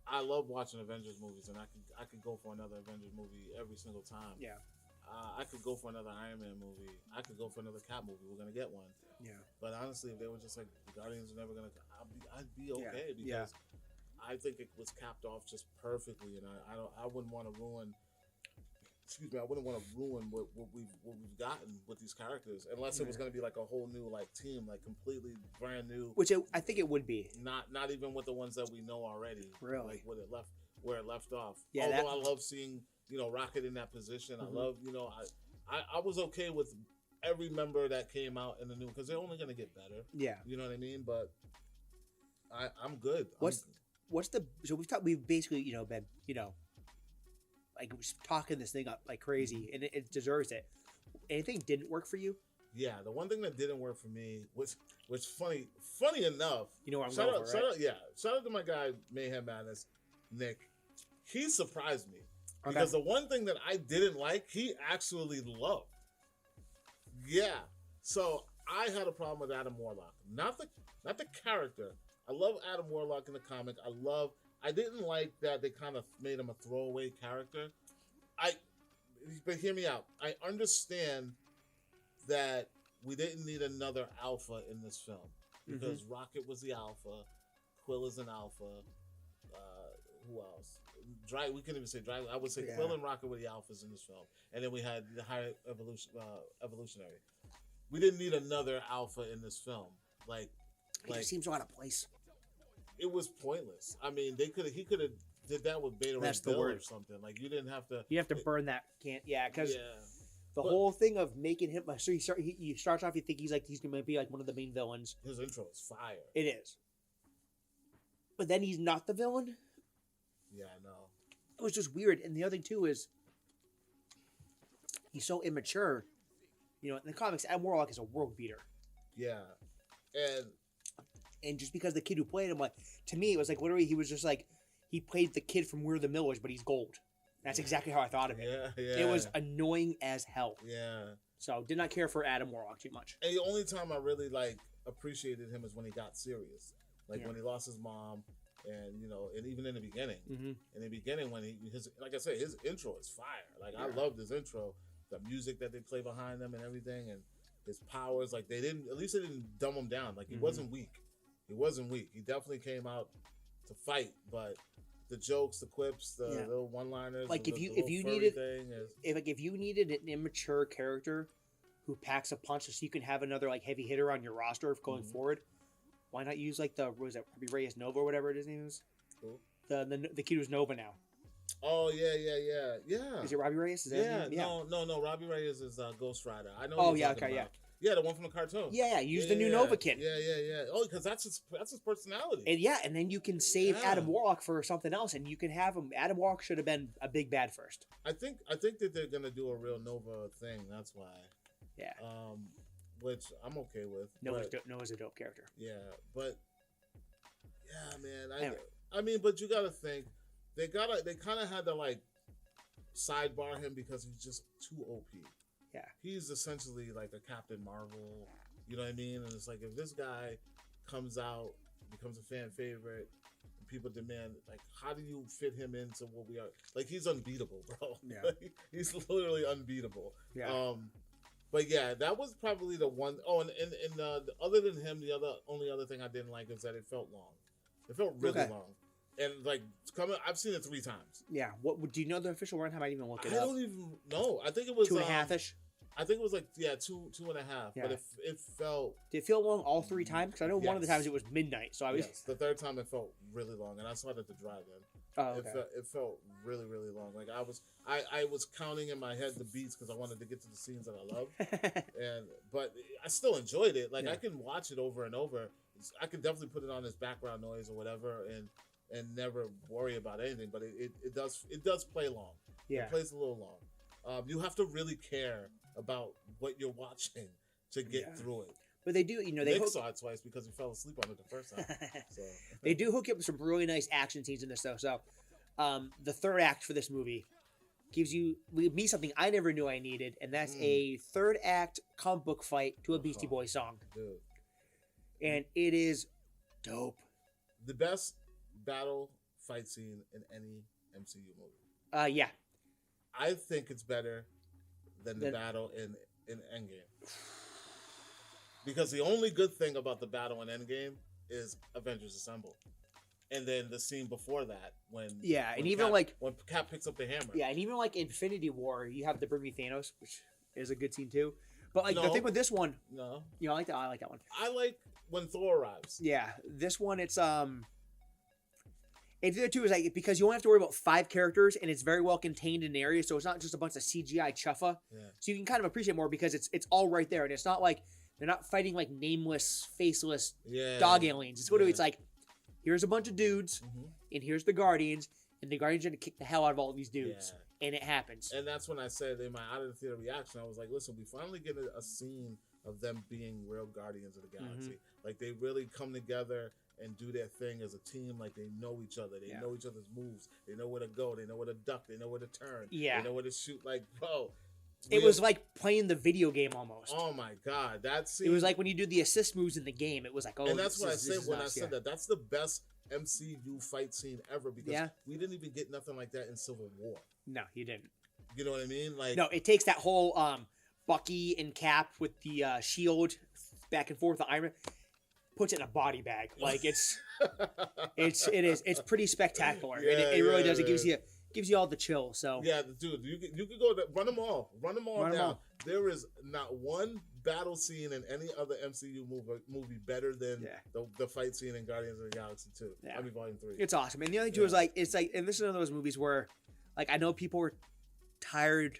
I love watching Avengers movies, and I could go for another Avengers movie every single time. Yeah. I could go for another Iron Man movie. I could go for another Cap movie. We're gonna get one. Yeah. But honestly, if they were just like the Guardians are never gonna, I'd be okay because I think it was capped off just perfectly, and I wouldn't want to ruin. Excuse me, I wouldn't want to ruin what we've gotten with these characters unless it was going to be like a whole new like team, like completely brand new. Which I think it would be. Not even with the ones that we know already. Really, like where it left off. Yeah, although I love seeing Rocket in that position. I love I was okay with every member that came out in the new because they're only going to get better. Yeah, you know what I mean. But I'm good. We've basically been like talking this thing up like crazy, and it deserves it. Anything didn't work for you? Yeah, the one thing that didn't work for me was funny enough. You know what I'm shout going out, for, right? Shout out to my guy Mayhem Madness, Nick. He surprised me because the one thing that I didn't like, he actually loved. Yeah, so I had a problem with Adam Warlock, not the character. I love Adam Warlock in the comic. I didn't like that they kind of made him a throwaway character. But hear me out. I understand that we didn't need another alpha in this film because Rocket was the alpha, Quill is an alpha. Who else? We couldn't even say Dragon. I would say Quill and Rocket were the alphas in this film, and then we had the higher evolutionary. We didn't need another alpha in this film. It just seems out of place. It was pointless. I mean, he could have did that with Beta Ray Bill or something. Like you didn't have to. You have to burn that because the whole thing of making him. So you start off, you think he's going to be like one of the main villains. His intro is fire. It is, but then he's not the villain. Yeah, I know. It was just weird, and the other thing too is he's so immature. In the comics, Adam Warlock is a world beater. Yeah, and just because the kid who played him, like to me, it was like literally he was just like he played the kid from We're the Millers, but he's gold. That's exactly how I thought of it. Yeah. It was annoying as hell. Yeah. So did not care for Adam Warlock too much. And the only time I really appreciated him is when he got serious, when he lost his mom, and and even in the beginning. Mm-hmm. In the beginning, when like I said, his intro is fire. I loved his intro, the music that they play behind them and everything, and his powers. At least they didn't dumb him down. He wasn't weak. He wasn't weak. He definitely came out to fight, but the jokes, the quips, the little one-liners. If you needed an immature character who packs a punch, so you can have another heavy hitter on your roster going forward, why not use Robbie Reyes Nova or whatever his name is? Cool. The kid who's Nova now. Oh yeah. Is it Robbie Reyes? Is that his name? Yeah. No. Robbie Reyes is Ghost Rider. I know. Oh yeah. Okay. Yeah. Yeah, the one from the cartoon. Yeah, use the new Novakin. Yeah. Oh, because that's his personality. And then you can save Adam Warlock for something else, and you can have him. Adam Warlock should have been a big bad first. I think that they're gonna do a real Nova thing. That's why. Yeah. Which I'm okay with. Nova's a dope character. Yeah, but yeah, man. Anyway. I mean, but you gotta think they kind of had to like sidebar him because he's just too OP. Yeah. He's essentially like a Captain Marvel. You know what I mean? And it's like if this guy comes out, becomes a fan favorite, and people demand like, how do you fit him into what we are? Like he's unbeatable, bro. Yeah. He's literally unbeatable. Yeah. But yeah, that was probably the one. Oh, and other than him, the only other thing I didn't like is that it felt long. It felt really long, and like I've seen it 3 times. Yeah. What do you know the official runtime? I didn't even look it up. I don't even know. I think it was 2.5-ish. I think it was like 2.5. Yeah. But it felt. Did it feel long all 3 times? Because I know one of the times it was midnight, so I was. Yes, the third time it felt really long, and I saw it at the drive-in. Oh, okay. It felt really, really long. Like I was counting in my head the beats because I wanted to get to the scenes that I loved, but I still enjoyed it. Like I can watch it over and over. I can definitely put it on as background noise or whatever, and never worry about anything. But it does play long. Yeah, it plays a little long. You have to really care about what you're watching to get through it. But they do, they Nick saw it twice because he fell asleep on it the first time. So. They do hook you up with some really nice action scenes in this, though. So, the third act for this movie gives me something I never knew I needed, and that's a third act comic book fight to a Beastie Boys song. Dude. And it is dope. The best battle fight scene in any MCU movie. Yeah. I think it's better than the battle in Endgame. Because the only good thing about the battle in Endgame is Avengers Assemble. And then the scene before that when when Cap picks up the hammer. Yeah, and even like Infinity War, you have the Bring Me Thanos, which is a good scene too. But like the thing with this one, I like that one. I like when Thor arrives. Yeah, this one it's the other two is like because you only have to worry about 5 characters and it's very well contained in an area, so it's not just a bunch of CGI chuffa. Yeah. So you can kind of appreciate more because it's all right there, and it's not like they're not fighting like nameless, faceless dog aliens. It's literally it's like here's a bunch of dudes, and here's the Guardians, and the Guardians are gonna kick the hell out of all of these dudes, and it happens. And that's when I said in my out of the theater reaction, I was like, listen, we finally get a scene of them being real Guardians of the Galaxy. Like they really come together and do their thing as a team. Like they know each other. They know each other's moves. They know where to go. They know where to duck. They know where to turn. Yeah. They know where to shoot. Like, bro. It was like playing the video game almost. Oh my God. That scene. It was like when you do the assist moves in the game. It was like, and that's what I said when I said that. That's the best MCU fight scene ever because we didn't even get nothing like that in Civil War. No, you didn't. You know what I mean? Like no, it takes that whole Bucky and Cap with the shield back and forth, the Iron Man, puts it in a body bag. Like it's pretty spectacular. It really does. It gives you all the chill. So yeah, dude, you could go run them all down. There is not one battle scene in any other MCU movie better than the fight scene in Guardians of the Galaxy 2. Yeah. I mean, Volume 3. It's awesome. And the other two is like it's like, and this is one of those movies where, like, I know people were tired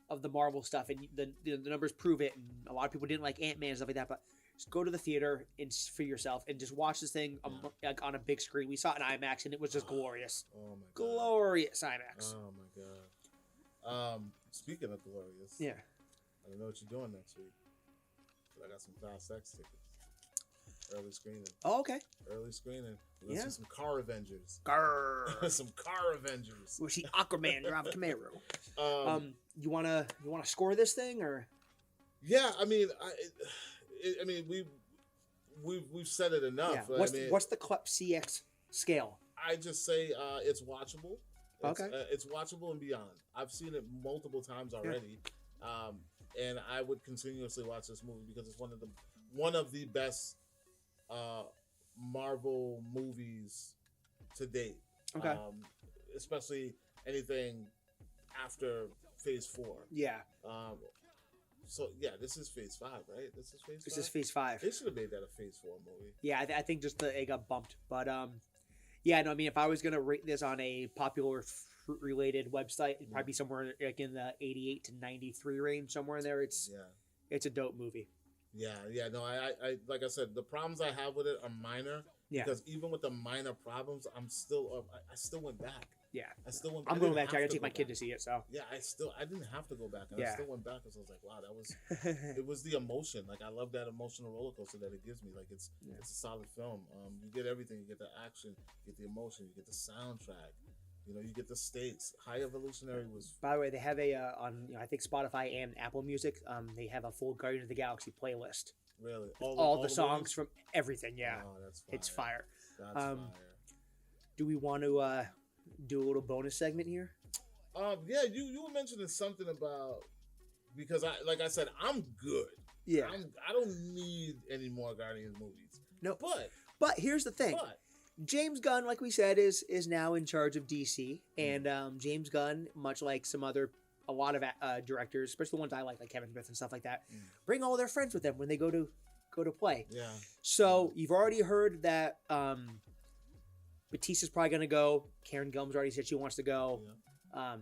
of the Marvel stuff, and the numbers prove it. And a lot of people didn't like Ant-Man and stuff like that, but just go to the theater and for yourself and just watch this thing like on a big screen. We saw it in IMAX, and it was just glorious. Oh my God. Glorious IMAX. Oh my God. Speaking of glorious, I don't know what you're doing next week, but I got some Fast X tickets. Early screening. Oh, okay. Early screening. We're gonna see some Car Avengers. Some Car Avengers. We'll see Aquaman drive a Camaro. You wanna score this thing or? Yeah, I mean, we've said it enough. Yeah. What's the Klepcx scale? I just say it's watchable. Okay. It's watchable and beyond. I've seen it multiple times already, and I would continuously watch this movie because it's one of the best Marvel movies to date. Okay. Especially anything after Phase 4. Yeah. So yeah, this is Phase 5, right? This is Phase 5? This is Phase 5. They should have made that a Phase 4 movie. Yeah, I think just it got bumped. But yeah, no, I mean, if I was gonna rate this on a popular related website, it'd probably be somewhere like in the 88 to 93 range, somewhere in there. It's a dope movie. Yeah. No, I like I said, the problems I have with it are minor. Yeah. Because even with the minor problems, I'm still, I still went back. Yeah. I still went. I'm going back. I gotta take my kid to see it. So. Yeah, I didn't have to go back, and I still went back because I was like, wow, that was, it was the emotion. Like I love that emotional roller coaster that it gives me. Like it's a solid film. You get everything. You get the action, you get the emotion, you get the soundtrack. You know, you get the stakes. High Evolutionary was. By the way, they have a on I think Spotify and Apple Music. They have a full Guardians of the Galaxy playlist. Really, all the songs from everything. Yeah, oh, that's fire. It's fire. That's fire. Do we want to do a little bonus segment here? Yeah, you were mentioning something about, because like I said, I'm good. Yeah, I don't need any more Guardians movies. No, but here's the thing. James Gunn, like we said, is now in charge of DC, and James Gunn, much like a lot of directors, especially the ones I like Kevin Smith and stuff like that, bring all their friends with them when they go to play. Yeah. So you've already heard that Batista's probably gonna go. Karen Gillan's already said she wants to go. Yeah.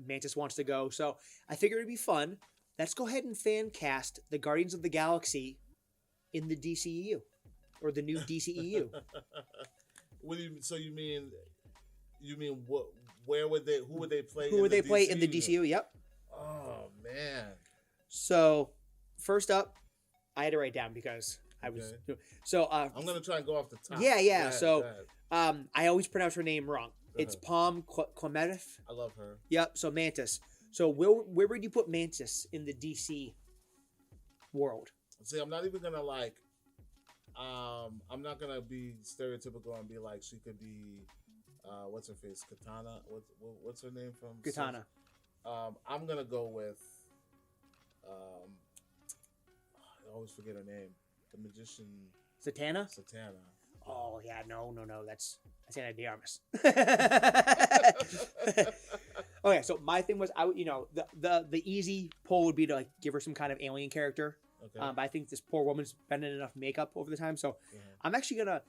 Mantis wants to go. So I figured it'd be fun. Let's go ahead and fan cast the Guardians of the Galaxy in the DCEU or the new DCEU. What do you? So you mean what? Where would they? Who would they play? Who would they play in the DCU? Yep. Oh man. So first up, I had to write down because I was. Okay. So I'm gonna try and go off the top. Yeah. Go ahead, so I always pronounce her name wrong. It's Palm Klemetif. I love her. Yep. So Mantis. So where would you put Mantis in the DC world? See, I'm not even gonna like. I'm not gonna be stereotypical and be like she could be. What's her face? Katana. What's her name from? Katana. I'm gonna go with. I always forget her name. The magician. Satana. Oh yeah, no. That's Ana de Armas. Okay, so my thing was, the easy pull would be to like give her some kind of alien character. Okay. But I think this poor woman's been in enough makeup over the time, so I'm actually gonna.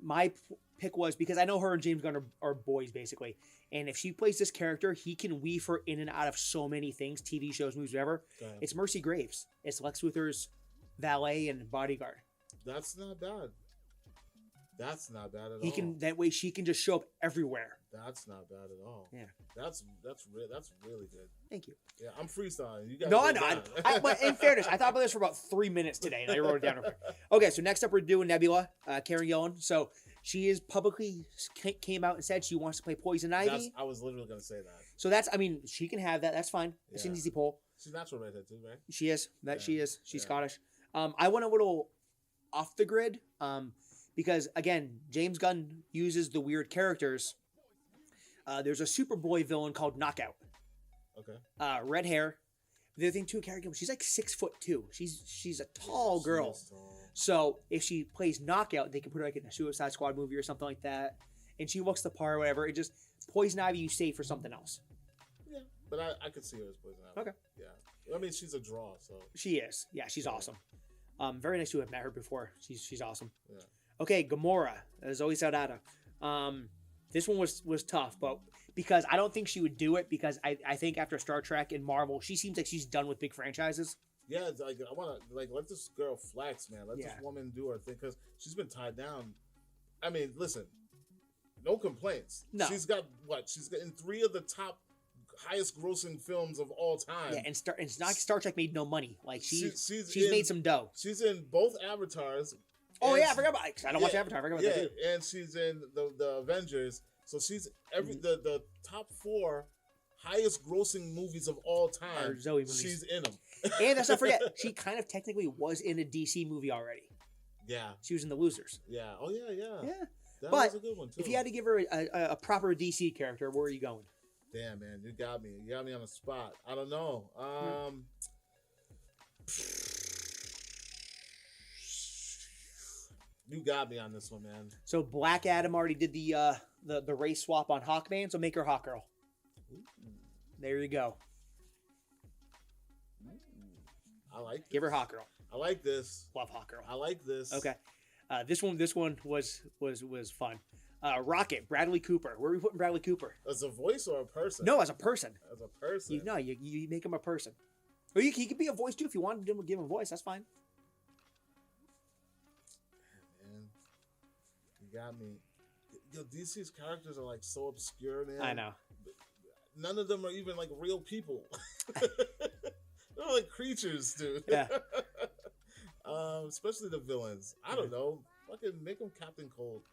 My pick was because I know her and James Gunn are boys basically, and if she plays this character, he can weave her in and out of so many things, TV shows, movies, whatever. It's Mercy Graves. It's Lex Luthor's valet and bodyguard. That's not bad. That's not bad at all. He can that way she can just show up everywhere. That's not bad at all. Yeah. That's really good. Thank you. Yeah, I'm freestyling. You guys No. But in fairness, I thought about this for about 3 minutes today, and I wrote it down real quick. Okay, so next up we're doing Nebula, Karen Gillan. So she is publicly came out and said she wants to play Poison Ivy. I was literally going to say that. So she can have that. That's fine. It's an easy poll. She's natural redhead too, right? She is. She is. She's Scottish. I went a little off the grid. Because, again, James Gunn uses the weird characters. There's a Superboy villain called Knockout. Okay. Red hair. The other thing, too, Karen Gillan, she's like 6'2". She's a tall girl. Tall. So if she plays Knockout, they can put her like in a Suicide Squad movie or something like that. And she looks the part or whatever. It just, Poison Ivy you save for something else. Yeah, but I could see her as Poison Ivy. Okay. Yeah. I mean, she's a draw, so. She is. Yeah, she's awesome. Very nice to have met her before. She's awesome. Yeah. Okay, Gamora, Zoe Saldana. This one was tough, but because I don't think she would do it because I think after Star Trek and Marvel, she seems like she's done with big franchises. Yeah, it's like I want to let this girl flex, man. Let this woman do her thing because she's been tied down. I mean, listen, no complaints. No, she's got what? She's got in 3 of the top highest grossing films of all time. Yeah, and it's not Star Trek made no money. Like she's made some dough. She's in both Avatars. Oh yeah, I forgot about it. 'Cause I don't watch Avatar. I forgot about that too. And she's in the Avengers. So she's the top 4 highest grossing movies of all time. Or Zoe movies. She's in them. And let's not forget, she kind of technically was in a DC movie already. Yeah. She was in The Losers. Yeah. Oh yeah. Yeah. That was a good one too. If you had to give her a proper DC character, where are you going? Damn, man, you got me. You got me on the spot. I don't know. You got me on this one, man. So Black Adam already did the race swap on Hawkman, so make her Hawkgirl. There you go. I like this. Give her Hawkgirl. I like this. Love Hawkgirl. I like this. Okay. This one was fun. Rocket, Bradley Cooper. Where are we putting Bradley Cooper? As a voice or a person? No, as a person. As a person. You make him a person. Or he could be a voice too if you wanted to give him a voice. That's fine. Man, you got me. Yo, DC's characters are like so obscure, man. I know. None of them are even like real people. They're like creatures, dude. Yeah. Especially the villains. I don't know. Fucking make them Captain Cold.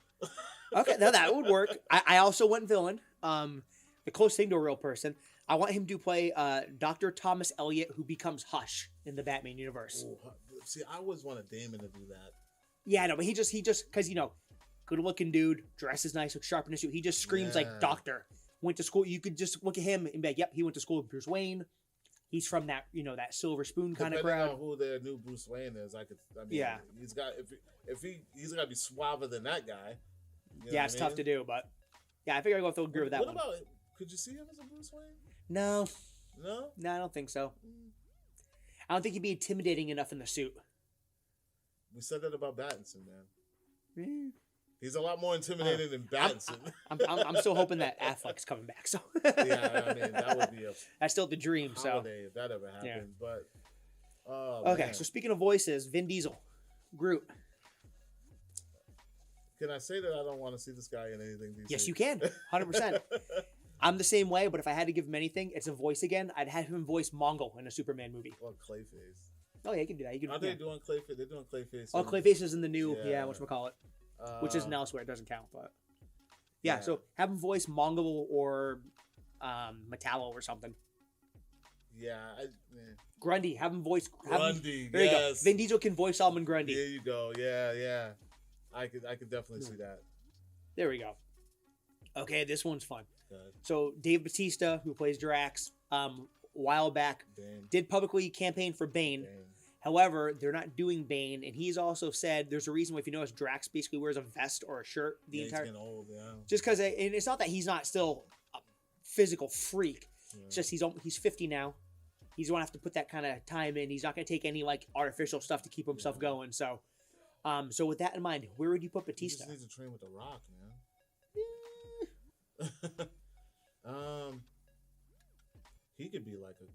Okay, now that would work. I also went villain. The closest thing to a real person. I want him to play Dr. Thomas Elliot, who becomes Hush in the Batman universe. Ooh, see, I always wanted Damon to do that. Yeah, no, but he just because good looking dude, dresses nice, looks sharp in his suit. He just screams like doctor. Went to school. You could just look at him and be like, "Yep, he went to school with Bruce Wayne. He's from that that silver spoon kind of crowd." Depending on who their new Bruce Wayne is, I mean, yeah, he's got he's got to be suaver than that guy. You know yeah, it's tough to do, but yeah, I figure I go agree with that one. What about? Could you see him as a Bruce Wayne? No, no, I don't think so. I don't think he'd be intimidating enough in the suit. We said that about Battinson, man. Mm. He's a lot more intimidating than Battinson. I'm still hoping that Affleck's coming back. So yeah, I mean that would be that's still the dream. Holiday, if that ever happened. Yeah. But okay, man. so speaking of voices, Vin Diesel, Groot. Can I say that I don't want to see this guy in anything DC? Yes, you can, 100%. I'm the same way, but if I had to give him anything, it's a voice again. I'd have him voice Mongol in a Superman movie. Or Clayface. Oh yeah, you can do that. You can. Are they doing Clayface? They're doing Clayface. Oh, Clayface is in the new whatchamacallit, which isn't elsewhere. It doesn't count, but yeah. So have him voice Mongol or Metallo or something. Yeah, Grundy. Have him voice Grundy. There you go. Vin Diesel can voice Solomon Grundy. There you go. Yeah. I could definitely see that. There we go. Okay, this one's fun. Good. So Dave Bautista, who plays Drax, a while back, did publicly campaign for Bane. However, they're not doing Bane, and he's also said there's a reason why, if you notice, Drax basically wears a vest or a shirt the entire. He's getting old, yeah. Just because, and it's not that he's not still a physical freak. Yeah. It's just he's 50 now. He's going to have to put that kind of time in. He's not going to take any like artificial stuff to keep himself going. So, so with that in mind, where would you put Bautista? He just needs to train with The Rock, man. He could be like a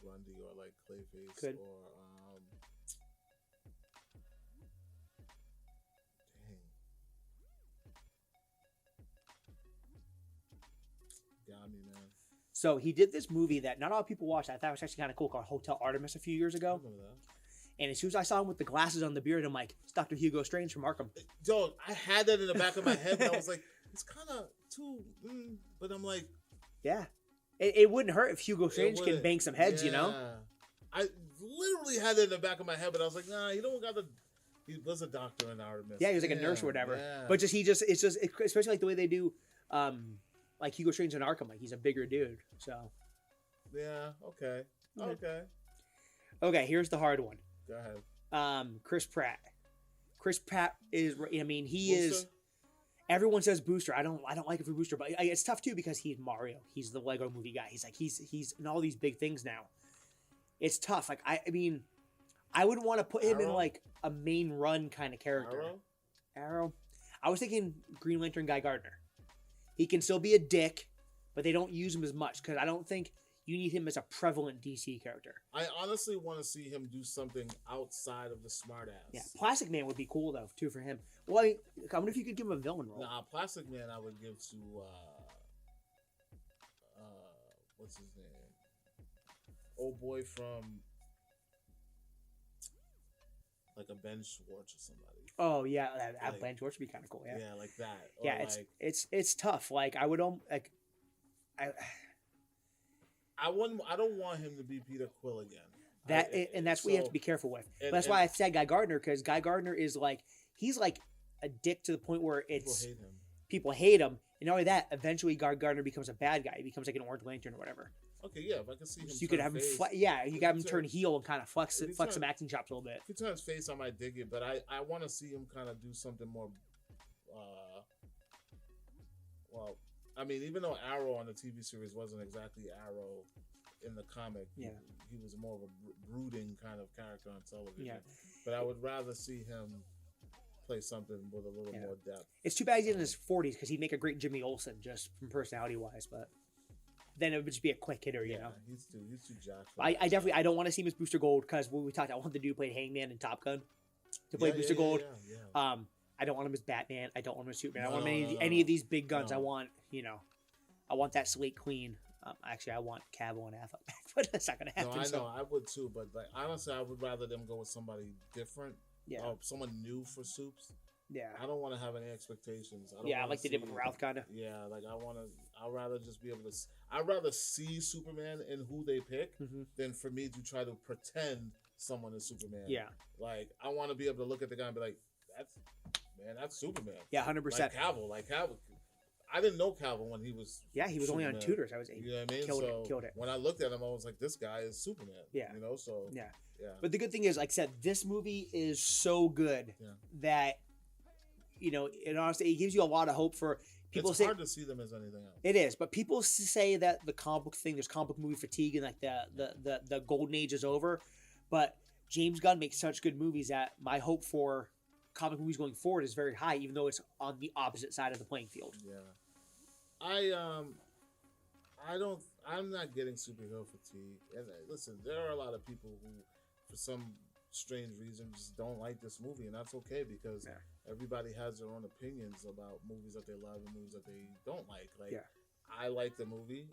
Grundy or like Clayface or dang. Got me, man. So he did this movie that not a lot of people watched. I thought it was actually kind of cool, called Hotel Artemis a few years ago. I remember that. And as soon as I saw him with the glasses on the beard, I'm like, it's Dr. Hugo Strange from Arkham. Dog, I had that in the back of my head, but I was like, it's kind of too. But I'm like, yeah, it wouldn't hurt if Hugo Strange can bang some heads, you know. I literally had it in the back of my head, but I was like, nah, he was a doctor in Artemis. Yeah, he was like a nurse or whatever. Yeah. But especially like the way they do, like Hugo Strange in Arkham, like he's a bigger dude. So. Yeah. Okay. Okay. Here's the hard one. Go ahead. Chris Pratt. Chris Pratt is. I mean, he Booster? is. Everyone says Booster. I don't like it for Booster, but it's tough too because he's Mario. He's the Lego Movie guy. He's in all these big things now. It's tough. Like I mean, I wouldn't want to put him in like a main run kind of character. Arrow. I was thinking Green Lantern Guy Gardner. He can still be a dick, but they don't use him as much because I don't think you need him as a prevalent DC character. I honestly want to see him do something outside of the smartass. Yeah, Plastic Man would be cool though too for him. Well, I wonder if you could give him a villain role. Nah, Plastic Man I would give to what's his name? Old boy from like a Ben Schwartz or somebody. Oh yeah, like, Ben Schwartz would be kind of cool. Yeah, yeah, like that. Or yeah, it's tough. Like I don't want him to be Peter Quill again. That's what you have to be careful with. That's why I said Guy Gardner, because Guy Gardner is like he's like a dick to the point where people hate him. And not only that, eventually Guy Gardner becomes a bad guy. He becomes like an Orange Lantern or whatever. Okay, yeah, if I can see him. You could have him, you got him turn heel and kind of flex some acting chops a little bit. If he turns face, I might dig it, but I want to see him kind of do something more. Well, I mean, even though Arrow on the TV series wasn't exactly Arrow in the comic, he was more of a brooding kind of character on television. Yeah. But I would rather see him play something with a little more depth. It's too bad he's in his 40s because he'd make a great Jimmy Olsen just from personality wise, but. then it would just be a quick hitter, you know. He's too jacked. I definitely I don't want to see him as Booster Gold because when we talked, I want the dude who played Hangman in Top Gun to play Booster Gold. Yeah. I don't want him as Batman. I don't want him as Superman. I want him any of these big guns. I want I want that Slate Queen. Actually, I want Cavill and Affleck back, but that's not gonna happen. No, I know, I would too, but like honestly, I would rather them go with somebody different. Yeah. Someone new for Soups. Yeah. I don't want to have any expectations. I like they did with Ralph, kind of. Yeah, like I'd rather just be able to. I'd rather see Superman in who they pick than for me to try to pretend someone is Superman. Yeah. Like I want to be able to look at the guy and be like, that's Superman. Yeah, 100%. Like Cavill. I didn't know Cavill when he was. Yeah, he was Superman. only on Tutors. I was. You know what I mean? Killed it. When I looked at him, I was like, this guy is Superman. Yeah. You know, so. Yeah. Yeah. But the good thing is, like I said, this movie is so good that, it honestly it gives you a lot of hope for people. It's hard to see them as anything else. It is, but people say that the comic book thing, there's comic book movie fatigue, and like the golden age is over. But James Gunn makes such good movies that my hope for comic movies going forward is very high, even though it's on the opposite side of the playing field. Yeah. I'm not getting superhero fatigue. And listen, there are a lot of people who, for some strange reason, just don't like this movie, and that's okay because everybody has their own opinions about movies that they love and movies that they don't like. I like the movie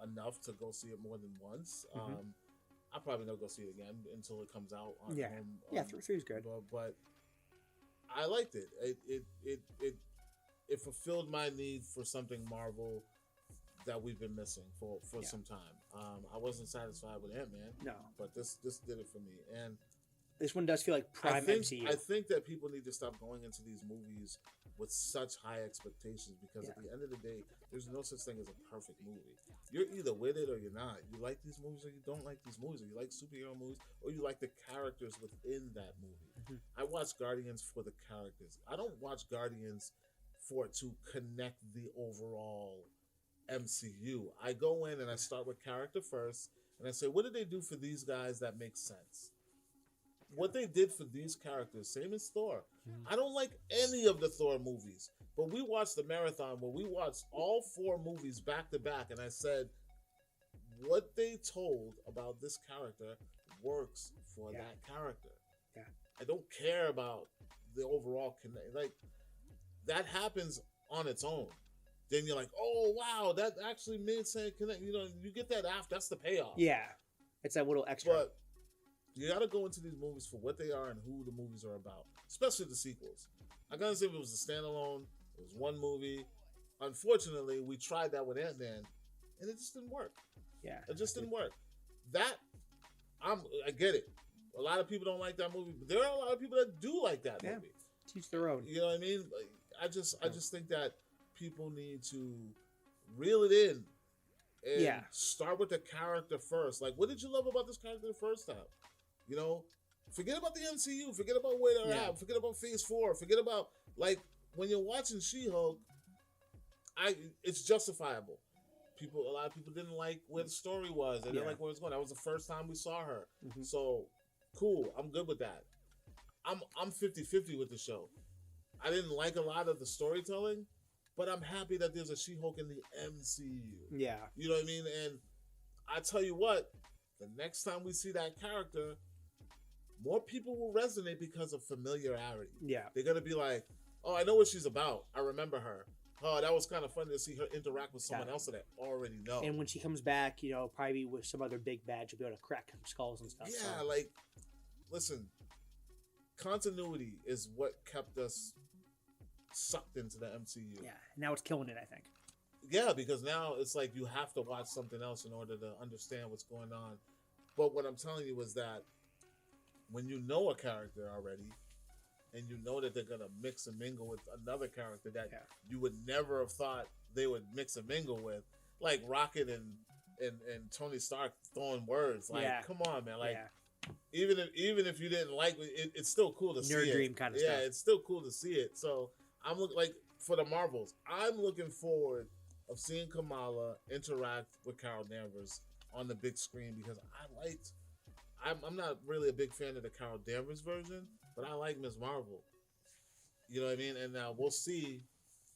enough to go see it more than once. I'll probably never go see it again until it comes out. On home, 3 is good. But I liked it. It fulfilled my need for something Marvel that we've been missing for some time. I wasn't satisfied with Ant-Man. No. But this did it for me. And this one does feel like prime MCU. I think that people need to stop going into these movies with such high expectations because at the end of the day, there's no such thing as a perfect movie. You're either with it or you're not. You like these movies or you don't like these movies, or you like superhero movies or you like the characters within that movie. I watch Guardians for the characters. I don't watch Guardians for it to connect the overall MCU. I go in and I start with character first and I say, what did they do for these guys that makes sense? What they did for these characters, same as Thor. I don't like any of the Thor movies, but we watched the marathon where we watched all 4 movies back to back, and I said, what they told about this character works for that character. Yeah. I don't care about the overall connect. Like, that happens on its own. Then you're like, oh, wow, that actually made sense. You get that after. That's the payoff. Yeah. It's that little extra. But you got to go into these movies for what they are and who the movies are about, especially the sequels. I gotta say, if it was a standalone, it was one movie. Unfortunately, we tried that with Ant-Man, and it just didn't work. Yeah, it just didn't work. I get it. A lot of people don't like that movie, but there are a lot of people that do like that movie. Teach their own. You know what I mean? I just think that people need to reel it in and start with the character first. Like, what did you love about this character the first time? Forget about the MCU. Forget about where they're at. Forget about Phase 4. Forget about, like, when you're watching She-Hulk, it's justifiable. A lot of people didn't like where the story was. They didn't like where it was going. That was the first time we saw her. So, cool. I'm good with that. I'm 50-50 with the show. I didn't like a lot of the storytelling, but I'm happy that there's a She-Hulk in the MCU. Yeah. You know what I mean? And I tell you what, the next time we see that character, more people will resonate because of familiarity. Yeah. They're going to be like, oh, I know what she's about. I remember her. Oh, that was kind of fun to see her interact with someone else that I already know. And when she comes back, probably with some other big badge, she'll be able to crack skulls and stuff. Yeah, like, listen, continuity is what kept us sucked into the MCU. Yeah, now it's killing it, I think. Yeah, because now it's like you have to watch something else in order to understand what's going on. But what I'm telling you is that when you know a character already, and you know that they're going to mix and mingle with another character that you would never have thought they would mix and mingle with, like Rocket and Tony Stark throwing words. Like, come on, man. Like, even if you didn't like it, it's still cool to see it. Nerd dream kind of stuff. Yeah, it's still cool to see it. So I'm looking, like, for the Marvels, I'm looking forward of seeing Kamala interact with Carol Danvers on the big screen because I'm not really a big fan of the Carol Danvers version, but I like Ms. Marvel. You know what I mean? And now we'll see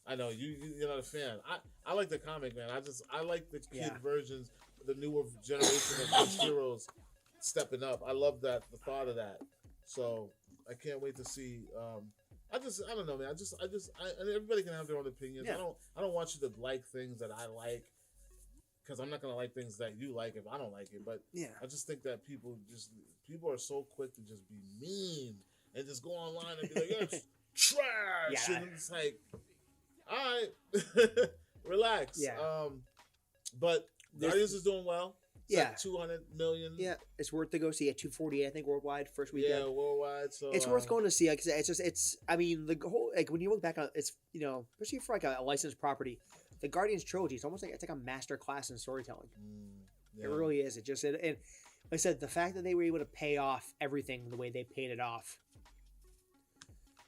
I know you're not a fan. I like the comic, man. I like the kid versions, the newer generation of these heroes stepping up. I love that, the thought of that. So I can't wait to see. I don't know, man. And everybody can have their own opinions. Yeah. I don't want you to like things that I like, because I'm not gonna like things that you like if I don't like it. But I just think that people are so quick to just be mean and just go online and be like, "Yeah, it's trash," and it's like, all right, relax. Yeah. But Guardians is doing well. It's like 200 million. Yeah, it's worth to go see at 248, I think, worldwide first weekend. Yeah, worldwide. So it's worth going to see. Like, I mean, the whole, like, when you look back on it's, especially for like a licensed property, the Guardians trilogy, it's almost like it's like a master class in storytelling. It really is. And like I said, the fact that they were able to pay off everything the way they paid it off.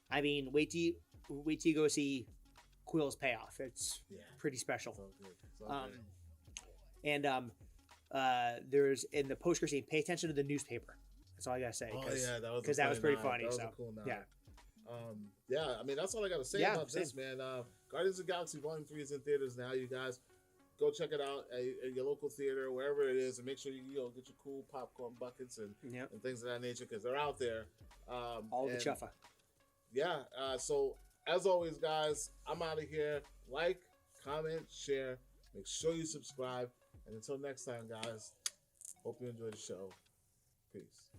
I mean, wait till you go see Quill's payoff. It's pretty special. So good. There's in the post-credit scene, pay attention to the newspaper. That's all I gotta say. Because that was pretty funny. That was a cool nod. I mean, that's all I gotta say about this, man. Guardians of the Galaxy Volume 3 is in theaters now. You guys go check it out at your local theater, wherever it is, and make sure you get your cool popcorn buckets and things of that nature, because they're out there. All the chuffa. Yeah. So as always, guys, I'm out of here. Like, comment, share. Make sure you subscribe. And until next time, guys, hope you enjoy the show. Peace.